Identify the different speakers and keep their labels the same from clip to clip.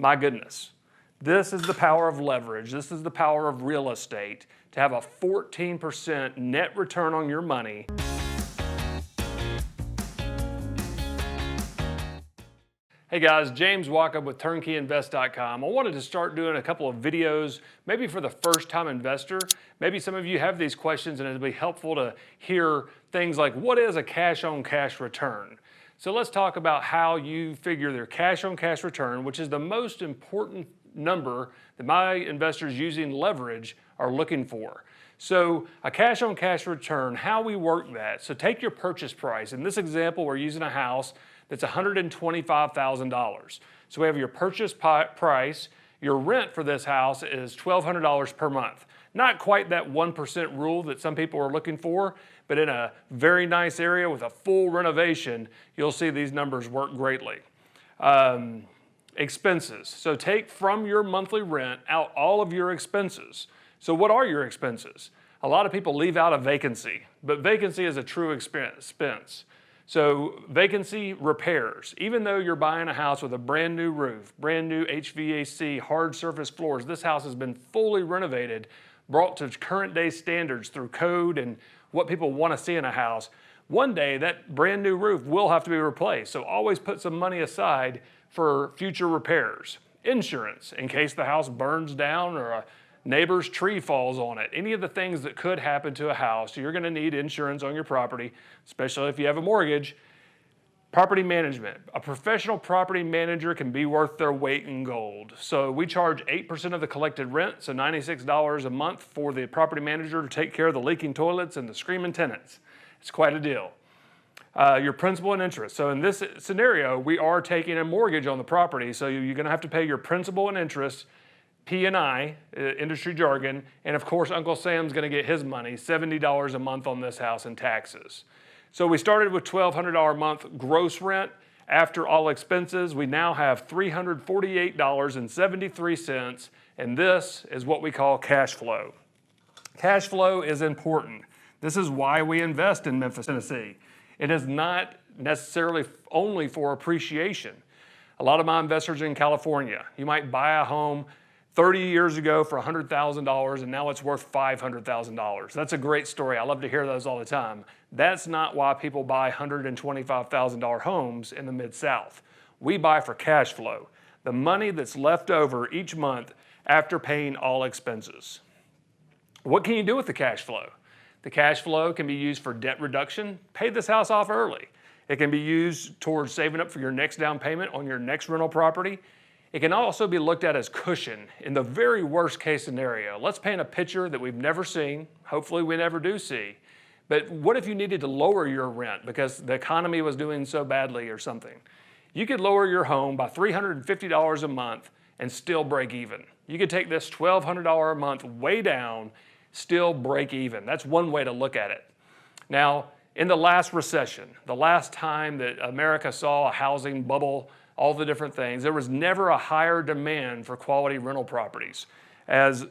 Speaker 1: My goodness. This is the power of leverage. This is the power of real estate, to have a 14% net return on your money. Hey guys, James Wachob with TurnkeyInvest.com. I wanted to start doing a couple of videos, maybe for the first time investor. Maybe some of you have these questions and it'd be helpful to hear things like, what is a cash on cash return? So let's talk about how you figure their cash on cash return, which is the most important number that my investors using leverage are looking for. So a cash on cash return, how we work that. So take your purchase price. In this example, we're using a house that's $125,000. So we have your purchase price. Your rent for this house is $1,200 per month. Not quite that 1% rule that some people are looking for, but in a very nice area with a full renovation, you'll see these numbers work greatly. Expenses. So take from your monthly rent out all of your expenses. So what are your expenses? A lot of people leave out a vacancy, but vacancy is a true expense. So vacancy, repairs. Even though you're buying a house with a brand new roof, brand new HVAC, hard surface floors, this house has been fully renovated, brought to current day standards through code and what people want to see in a house. One day that brand new roof will have to be replaced. So always put some money aside for future repairs. Insurance, in case the house burns down or a neighbor's tree falls on it. Any of the things that could happen to a house, you're going to need insurance on your property, especially if you have a mortgage. Property management. A professional property manager can be worth their weight in gold. So we charge 8% of the collected rent, so $96 a month for the property manager to take care of the leaking toilets and the screaming tenants. It's quite a deal. Your principal and interest. So in this scenario, we are taking a mortgage on the property, so you're going to have to pay your principal and interest, P&I, industry jargon, and of course Uncle Sam's going to get his money, $70 a month on this house in taxes. So we started with $1,200 a month gross rent. After all expenses, we now have $348.73, and this is what we call cash flow. Cash flow is important. This is why we invest in Memphis, Tennessee. It is not necessarily only for appreciation. A lot of my investors are in California. You might buy a home 30 years ago for $100,000 and now it's worth $500,000. That's a great story. I love to hear those all the time. That's not why people buy $125,000 homes in the Mid-South. We buy for cash flow, the money that's left over each month after paying all expenses. What can you do with the cash flow? The cash flow can be used for debt reduction. Pay this house off early. It can be used towards saving up for your next down payment on your next rental property. It can also be looked at as cushion in the very worst case scenario. Let's paint a picture that we've never seen. Hopefully we never do see. But what if you needed to lower your rent because the economy was doing so badly or something? You could lower your home by $350 a month and still break even. You could take this $1,200 a month way down, still break even. That's one way to look at it. Now, in the last recession, the last time that America saw a housing bubble, all the different things, there was never a higher demand for quality rental properties. As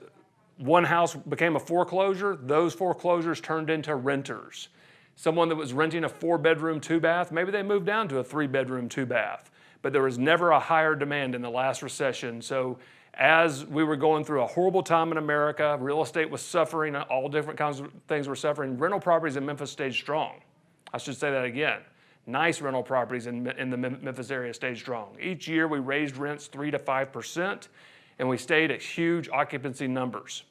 Speaker 1: one house became a foreclosure, those foreclosures turned into renters. Someone that was renting a 4-bedroom, 2-bath, maybe they moved down to a 3-bedroom, 2-bath. But there was never a higher demand in the last recession. So as we were going through a horrible time in America, real estate was suffering, all different kinds of things were suffering, rental properties in Memphis stayed strong. I should say that again. Nice rental properties in the Memphis area stayed strong. Each year we raised rents 3 to 5%, and we stayed at huge occupancy numbers.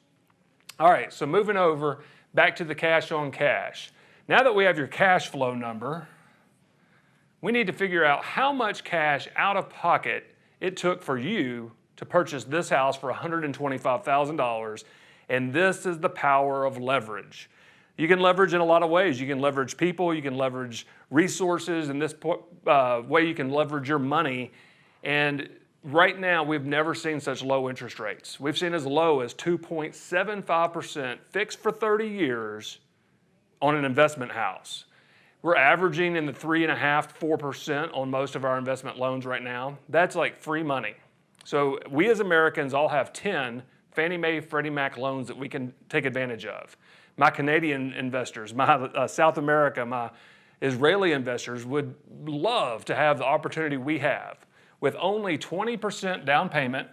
Speaker 1: All right, so moving over back to the cash on cash. Now that we have your cash flow number, we need to figure out how much cash out of pocket it took for you to purchase this house for $125,000, and this is the power of leverage. You can leverage in a lot of ways. You can leverage people, you can leverage resources, in this way you can leverage your money. And right now, we've never seen such low interest rates. We've seen as low as 2.75% fixed for 30 years on an investment house. We're averaging in the 3.5% to 4% on most of our investment loans right now. That's like free money. So we as Americans all have 10 Fannie Mae, Freddie Mac loans that we can take advantage of. My Canadian investors, my South America, my Israeli investors would love to have the opportunity we have. With only 20% down payment,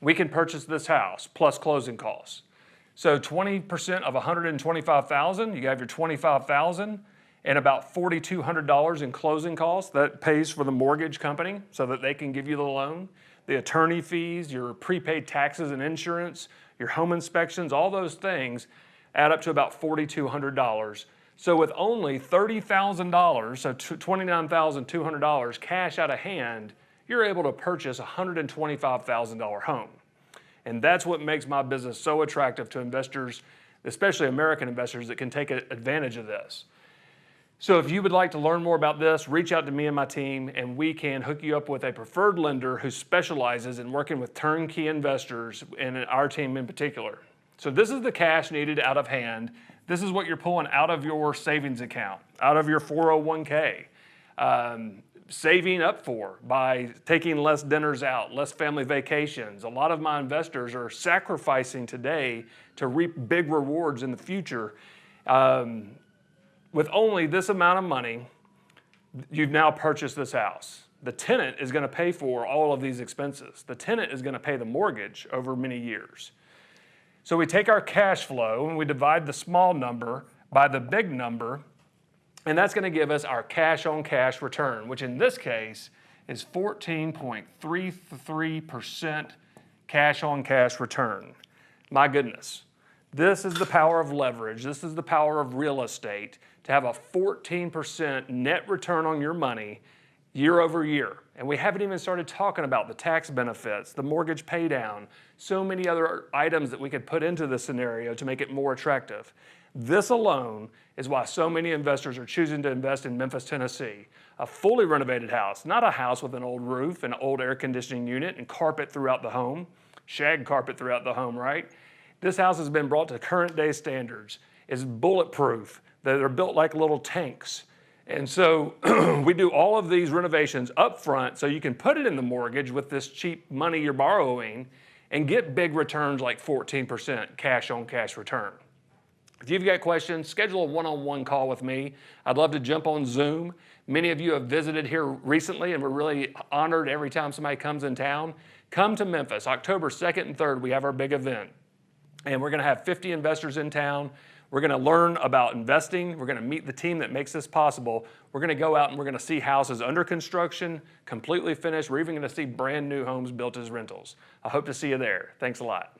Speaker 1: we can purchase this house plus closing costs. So 20% of $125,000, you have your $25,000 and about $4,200 in closing costs. That pays for the mortgage company so that they can give you the loan. The attorney fees, your prepaid taxes and insurance, your home inspections, all those things add up to about $4,200. So with only $30,000, so $29,200 cash out of hand, you're able to purchase a $125,000 home. And that's what makes my business so attractive to investors, especially American investors that can take advantage of this. So if you would like to learn more about this, reach out to me and my team, and we can hook you up with a preferred lender who specializes in working with turnkey investors, and our team in particular. So this is the cash needed out of hand. This is what you're pulling out of your savings account, out of your 401k, saving up for by taking less dinners out, less family vacations. A lot of my investors are sacrificing today to reap big rewards in the future. With only this amount of money, you've now purchased this house. The tenant is going to pay for all of these expenses. The tenant is going to pay the mortgage over many years. So we take our cash flow and we divide the small number by the big number, and that's going to give us our cash on cash return, which in this case is 14.33% cash on cash return. My goodness. This is the power of leverage. This is the power of real estate, to have a 14% net return on your money year over year. And we haven't even started talking about the tax benefits, the mortgage pay down, so many other items that we could put into this scenario to make it more attractive. This alone is why so many investors are choosing to invest in Memphis, Tennessee. A fully renovated house, not a house with an old roof, an old air conditioning unit, and carpet throughout the home, shag carpet throughout the home, right? This house has been brought to current day standards. It's bulletproof. They're built like little tanks. And so we do all of these renovations up front so you can put it in the mortgage with this cheap money you're borrowing and get big returns like 14% cash on cash return. If you've got questions, schedule a one-on-one call with me. I'd love to jump on Zoom. Many of you have visited here recently, and we're really honored every time somebody comes in town. Come to Memphis, October 2nd and 3rd, we have our big event. And we're going to have 50 investors in town. We're going to learn about investing. We're going to meet the team that makes this possible. We're going to go out and we're going to see houses under construction, completely finished. We're even going to see brand new homes built as rentals. I hope to see you there. Thanks a lot.